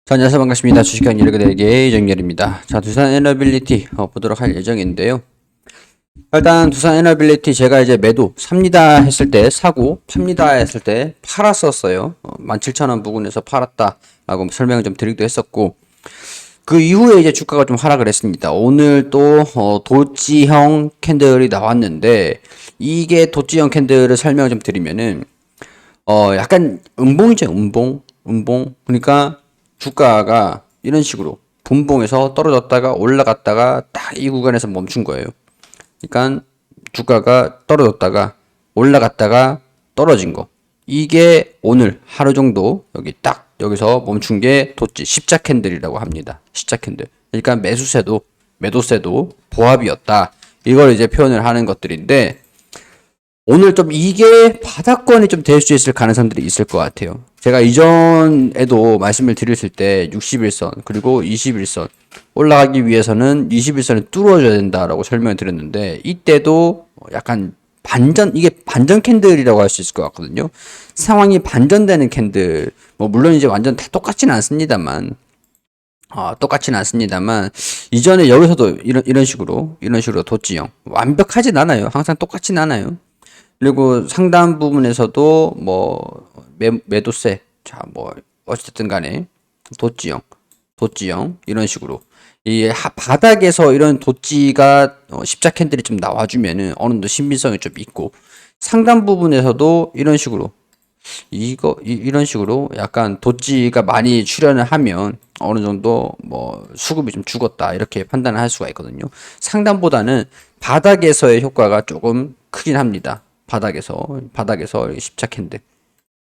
자, 안녕하세요. 반갑습니다. 주식한 일그대의 이정렬입니다. 자, 두산 에너빌리티 보도록 할 예정인데요. 일단 두산 에너빌리티 제가 이제 매도 삽니다 했을 때 사고 팝니다 했을 때 팔았었어요. 17,000원 부근에서 팔았다라고 설명을 좀 드리기도 했었고, 그 이후에 이제 주가가 좀 하락을 했습니다. 오늘 또 도지형 캔들이 나왔는데, 이게 도지형 캔들을 설명을 좀 드리면은 약간 음봉이죠. 음봉. 그러니까 주가가 이런 식으로 분봉에서 떨어졌다가 올라갔다가 딱 이 구간에서 멈춘 거예요. 그러니까 주가가 떨어졌다가 올라갔다가 떨어진 거. 이게 오늘 하루 정도 여기 딱 여기서 멈춘 게 도지 십자 캔들이라고 합니다. 십자 캔들. 그러니까 매수세도 매도세도 보합이었다. 이걸 이제 표현을 하는 것들인데, 오늘 좀 이게 바닥권이 좀 될 수 있을 가능성들이 있을 것 같아요. 제가 이전에도 말씀을 드렸을 때 61선 그리고 21선 올라가기 위해서는 21선을 뚫어줘야 된다라고 설명을 드렸는데, 이때도 약간 이게 반전 캔들이라고 할 수 있을 것 같거든요. 상황이 반전되는 캔들, 뭐 물론 이제 완전 다 똑같지는 않습니다만, 이전에 여기서도 이런 식으로 도지형 완벽하진 않아요. 항상 똑같진 않아요. 그리고 상단 부분에서도 뭐 매도세, 자 뭐 어쨌든 간에 도지형 이런 식으로 이 바닥에서 이런 도지가 십자 캔들이 좀 나와주면은 어느 정도 신빙성이 좀 있고, 상단 부분에서도 이런 식으로 이런 식으로 약간 도지가 많이 출현을 하면 어느 정도 뭐 수급이 좀 죽었다 이렇게 판단을 할 수가 있거든요. 상단보다는 바닥에서의 효과가 조금 크긴 합니다. 바닥에서 십자 캔들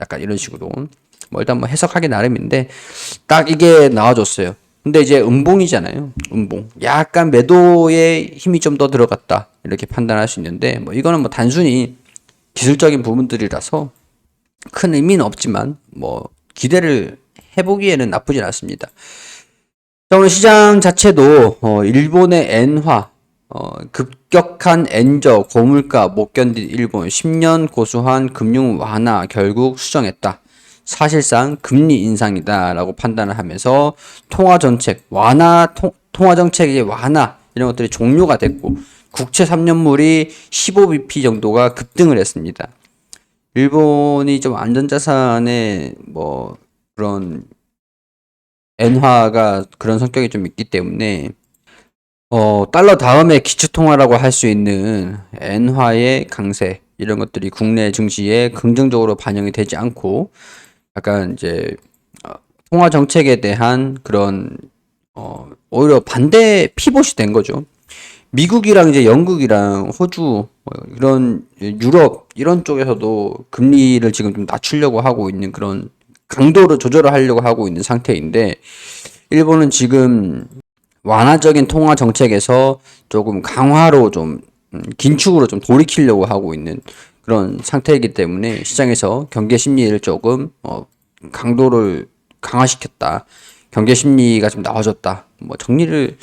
약간 이런 식으로 뭐 일단 뭐 해석하기 나름인데, 딱 이게 나와줬어요. 근데 이제 음봉이잖아요. 음봉. 약간 매도에 힘이 좀 더 들어갔다 이렇게 판단할 수 있는데, 뭐 이거는 뭐 단순히 기술적인 부분들이라서 큰 의미는 없지만 뭐 기대를 해보기에는 나쁘진 않습니다. 자, 오늘 시장 자체도 일본의 엔화, 급격한 엔저 고물가 못 견딘 일본 10년 고수한 금융 완화 결국 수정했다. 사실상 금리 인상이다라고 판단을 하면서 통화 정책의 완화 이런 것들이 종료가 됐고, 국채 3년물이 15bp 정도가 급등을 했습니다. 일본이 좀 안전자산에 뭐 그런 엔화가 그런 성격이 좀 있기 때문에 달러 다음에 기축통화라고 할 수 있는 엔화의 강세 이런 것들이 국내 증시에 긍정적으로 반영이 되지 않고, 약간 이제 통화 정책에 대한 그런 오히려 반대 피봇이 된 거죠. 미국이랑 이제 영국이랑 호주 이런 유럽 이런 쪽에서도 금리를 지금 좀 낮추려고 하고 있는 그런 강도를 조절을 하려고 하고 있는 상태인데, 일본은 지금 완화적인 통화 정책에서 조금 강화로 좀 긴축으로 좀 돌이키려고 하고 있는 그런 상태이기 때문에 시장에서 경계 심리를 조금 강도를 강화시켰다. 경계 심리가 좀 나와줬다. 뭐 정리를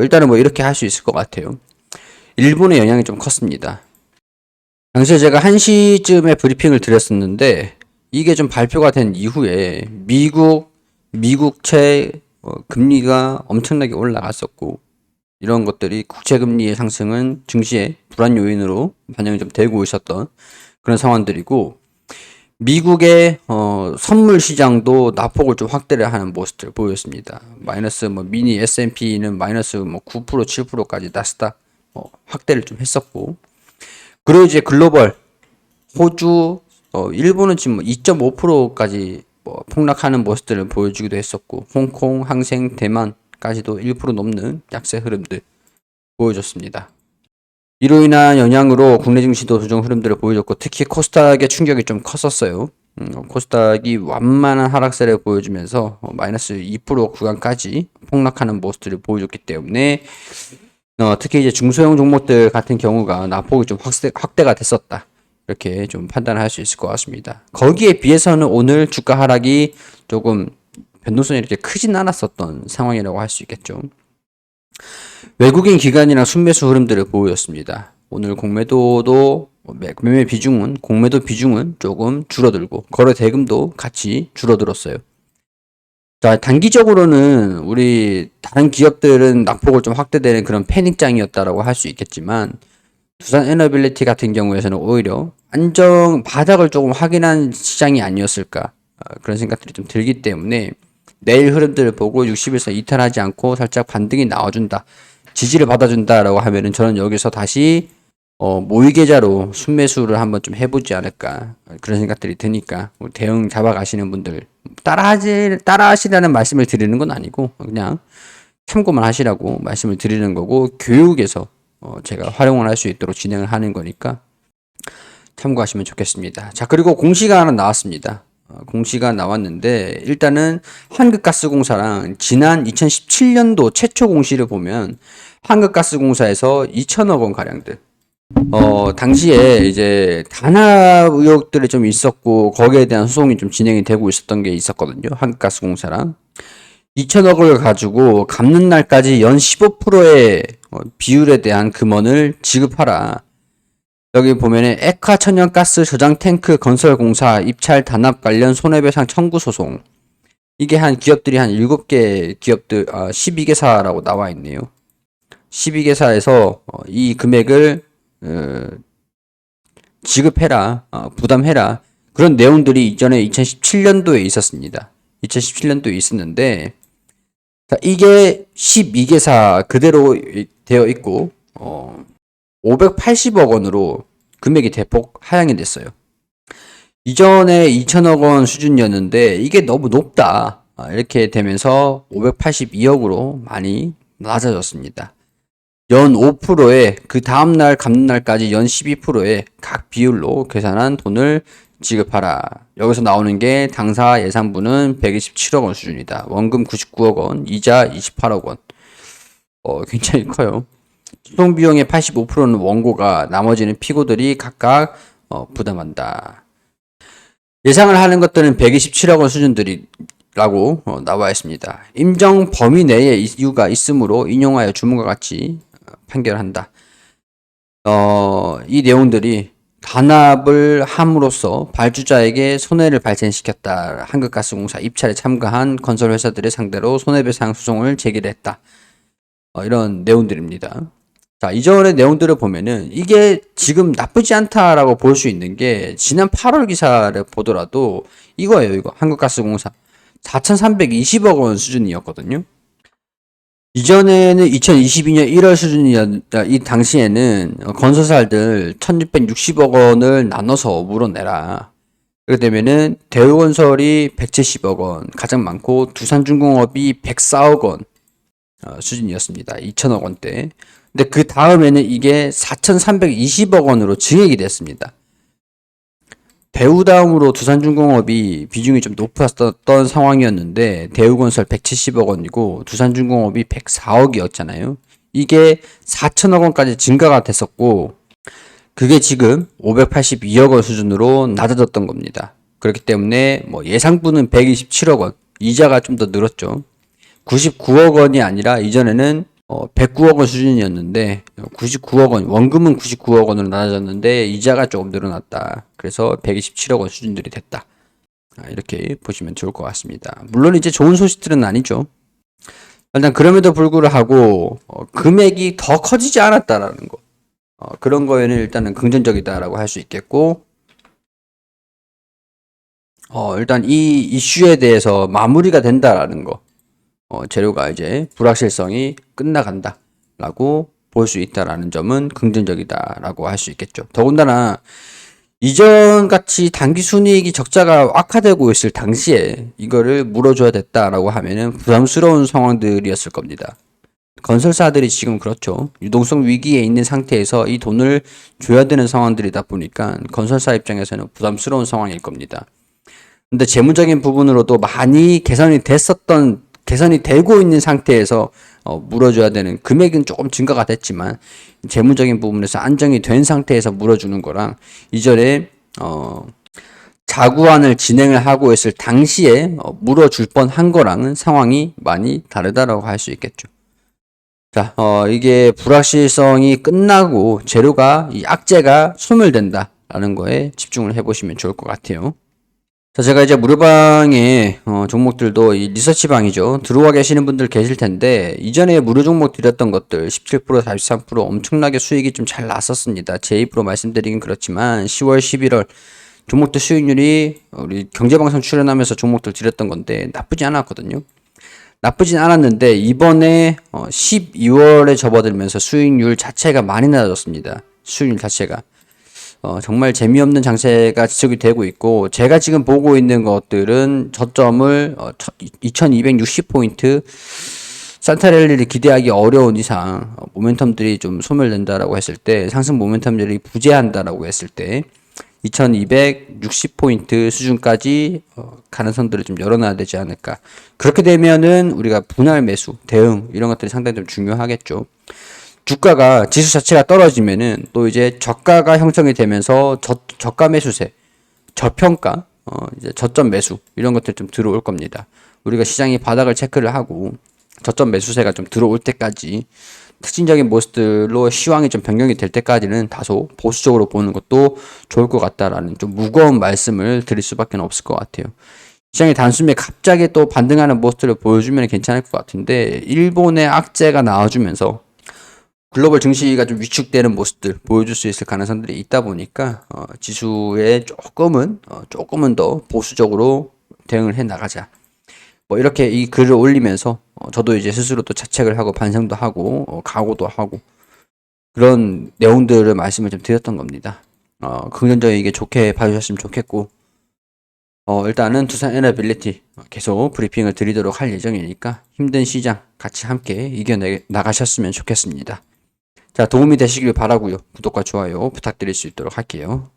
일단은 뭐 이렇게 할 수 있을 것 같아요. 일본의 영향이 좀 컸습니다. 당시에 제가 1시쯤에 브리핑을 드렸었는데, 이게 좀 발표가 된 이후에 미국채 금리가 엄청나게 올라갔었고, 이런 것들이 국채금리의 상승은 증시의 불안 요인으로 반영이 좀 되고 있었던 그런 상황들이고, 미국의 선물 시장도 낙폭을 좀 확대를 하는 모습을 보였습니다. 마이너스 뭐 미니 S&P는 마이너스 뭐 9% 7%까지 나스닥 확대를 좀 했었고, 그리고 이제 글로벌 호주 일본은 지금 2.5%까지 뭐 폭락하는 모습들을 보여주기도 했었고, 홍콩, 항생, 대만까지도 1% 넘는 약세 흐름들 보여줬습니다. 이로 인한 영향으로 국내 증시도 조정 흐름들을 보여줬고, 특히 코스닥의 충격이 좀 컸었어요. 코스닥이 완만한 하락세를 보여주면서 마이너스 2% 구간까지 폭락하는 모습들을 보여줬기 때문에 특히 이제 중소형 종목들 같은 경우가 낙폭이 좀 확대가 됐었다. 이렇게 좀 판단을 할 수 있을 것 같습니다. 거기에 비해서는 오늘 주가 하락이 조금 변동성이 이렇게 크진 않았었던 상황이라고 할 수 있겠죠. 외국인 기관이랑 순매수 흐름들을 보였습니다. 오늘 공매도 비중은 조금 줄어들고 거래 대금도 같이 줄어들었어요. 자, 단기적으로는 우리 다른 기업들은 낙폭을 좀 확대되는 그런 패닉장이었다라고 할 수 있겠지만 두산 에너빌리티 같은 경우에서는 오히려 안정 바닥을 조금 확인한 시장이 아니었을까 그런 생각들이 좀 들기 때문에 내일 흐름들을 보고 60일선 이탈하지 않고 살짝 반등이 나와준다, 지지를 받아준다라고 하면은 저는 여기서 다시 모의 계좌로 순매수를 한번 좀 해보지 않을까 그런 생각들이 드니까 대응 잡아가시는 분들 따라하시라는 말씀을 드리는 건 아니고 그냥 참고만 하시라고 말씀을 드리는 거고 교육에서 제가 활용을 할 수 있도록 진행을 하는 거니까 참고하시면 좋겠습니다. 자, 그리고 공시가 하나 나왔습니다. 공시가 나왔는데 일단은 한국가스공사랑 지난 2017년도 최초 공시를 보면 한국가스공사에서 2천억 원 가량들 당시에 이제 단합 의혹들이 좀 있었고 거기에 대한 소송이 좀 진행이 되고 있었던 게 있었거든요. 한국가스공사랑 2천억을 가지고 갚는 날까지 연 15%의 비율에 대한 금원을 지급하라. 여기 보면은 액화 천연가스 저장 탱크 건설 공사 입찰 단합 관련 손해배상 청구 소송. 이게 한 기업들이 한 7개 기업들 12개사라고 나와 있네요. 12개사에서 이 금액을 지급해라, 부담해라. 그런 내용들이 이전에 2017년도에 있었습니다. 2017년도에 있었는데, 자, 이게 12개사 그대로 되어 있고, 580억 원으로 금액이 대폭 하향이 됐어요. 이전에 2천억 원 수준이었는데, 이게 너무 높다. 이렇게 되면서 582억으로 많이 낮아졌습니다. 연 5%에 그 다음날 갚는 날까지 연 12%의 각 비율로 계산한 돈을 지급하라. 여기서 나오는 게 당사 예상분은 127억 원 수준이다. 원금 99억 원, 이자 28억 원. 굉장히 커요. 소송 비용의 85%는 원고가, 나머지는 피고들이 각각 부담한다. 예상을 하는 것들은 127억 원 수준들이라고 나와 있습니다. 임정 범위 내에 이유가 있으므로 인용하여 주문과 같이 판결한다. 이 내용들이 단합을 함으로써 발주자에게 손해를 발생시켰다. 한국가스공사 입찰에 참가한 건설회사들의 상대로 손해배상 소송을 제기를 했다. 이런 내용들입니다. 자, 이전의 내용들을 보면은 이게 지금 나쁘지 않다라고 볼 수 있는 게 지난 8월 기사를 보더라도 이거예요. 이거 한국가스공사 4,320억 원 수준이었거든요. 이전에는 2022년 1월 수준이었다. 이 당시에는 건설사들 1660억 원을 나눠서 물어내라. 그렇게 되면은 대우건설이 170억 원, 가장 많고 두산중공업이 104억 원 수준이었습니다. 2천억 원대. 근데 그 다음에는 이게 4,320억 원으로 증액이 됐습니다. 대우 다음으로 두산중공업이 비중이 좀 높았던 상황이었는데 대우건설 170억 원이고 두산중공업이 104억이었잖아요. 이게 4천억 원까지 증가가 됐었고 그게 지금 582억 원 수준으로 낮아졌던 겁니다. 그렇기 때문에 뭐 예상분은 127억 원, 이자가 좀 더 늘었죠. 99억 원이 아니라 이전에는 109억 원 수준이었는데 99억 원, 원금은 99억 원으로 낮아졌는데 이자가 조금 늘어났다. 그래서 127억 원 수준들이 됐다. 이렇게 보시면 좋을 것 같습니다. 물론 이제 좋은 소식들은 아니죠. 일단 그럼에도 불구하고 금액이 더 커지지 않았다라는 거. 그런 거에는 일단은 긍정적이다라고 할 수 있겠고 일단 이 이슈에 대해서 마무리가 된다라는 거. 재료가 이제 불확실성이 끝나간다 라고 볼 수 있다라는 점은 긍정적이다 라고 할 수 있겠죠. 더군다나 이전같이 단기 순이익이 적자가 악화되고 있을 당시에 이거를 물어줘야 됐다라고 하면은 부담스러운 상황들이었을 겁니다. 건설사들이 지금 그렇죠. 유동성 위기에 있는 상태에서 이 돈을 줘야 되는 상황들이다 보니까 건설사 입장에서는 부담스러운 상황일 겁니다. 근데 재무적인 부분으로도 많이 개선이 되고 있는 상태에서 물어줘야 되는 금액은 조금 증가가 됐지만 재무적인 부분에서 안정이 된 상태에서 물어주는 거랑 이전에 자구안을 진행을 하고 있을 당시에 물어줄 뻔한 거랑은 상황이 많이 다르다라고 할 수 있겠죠. 자, 이게 불확실성이 끝나고 재료가 이 악재가 소멸된다라는 거에 집중을 해보시면 좋을 것 같아요. 자, 제가 이제 무료방에 종목들도 이 리서치 방이죠. 들어와 계시는 분들 계실 텐데 이전에 무료 종목 드렸던 것들 17%, 43% 엄청나게 수익이 좀 잘 났었습니다. 제 입으로 말씀드리긴 그렇지만 10월, 11월 종목들 수익률이 우리 경제방송 출연하면서 종목들 드렸던 건데 나쁘지 않았거든요. 나쁘진 않았는데 이번에 12월에 접어들면서 수익률 자체가 많이 낮아졌습니다. 수익률 자체가. 정말 재미없는 장세가 지속이 되고 있고, 제가 지금 보고 있는 것들은 저점을 2260포인트 산타랠리를 기대하기 어려운 이상 모멘텀들이 좀 소멸된다라고 했을 때, 상승 모멘텀들이 부재한다라고 했을 때 2260포인트 수준까지 가능성들을 좀 열어놔야 되지 않을까. 그렇게 되면은 우리가 분할 매수, 대응 이런 것들이 상당히 좀 중요하겠죠. 주가가 지수 자체가 떨어지면은 또 이제 저가가 형성이 되면서 저가 매수세, 저평가, 이제 저점 매수 이런 것들 좀 들어올 겁니다. 우리가 시장이 바닥을 체크를 하고 저점 매수세가 좀 들어올 때까지 특징적인 모습들로 시황이 좀 변경이 될 때까지는 다소 보수적으로 보는 것도 좋을 것 같다라는 좀 무거운 말씀을 드릴 수밖에 없을 것 같아요. 시장이 단숨에 갑자기 또 반등하는 모습들을 보여주면 괜찮을 것 같은데 일본의 악재가 나와주면서 글로벌 증시가 좀 위축되는 모습들 보여줄 수 있을 가능성들이 있다 보니까 지수에 조금은 더 보수적으로 대응을 해 나가자. 뭐 이렇게 이 글을 올리면서 저도 이제 스스로 또 자책을 하고 반성도 하고 각오도 하고 그런 내용들을 말씀을 좀 드렸던 겁니다. 긍정적이게 좋게 봐주셨으면 좋겠고 일단은 두산 에너빌리티 계속 브리핑을 드리도록 할 예정이니까 힘든 시장 같이 함께 이겨내 나가셨으면 좋겠습니다. 자, 도움이 되시길 바라고요. 구독과 좋아요 부탁드릴 수 있도록 할게요.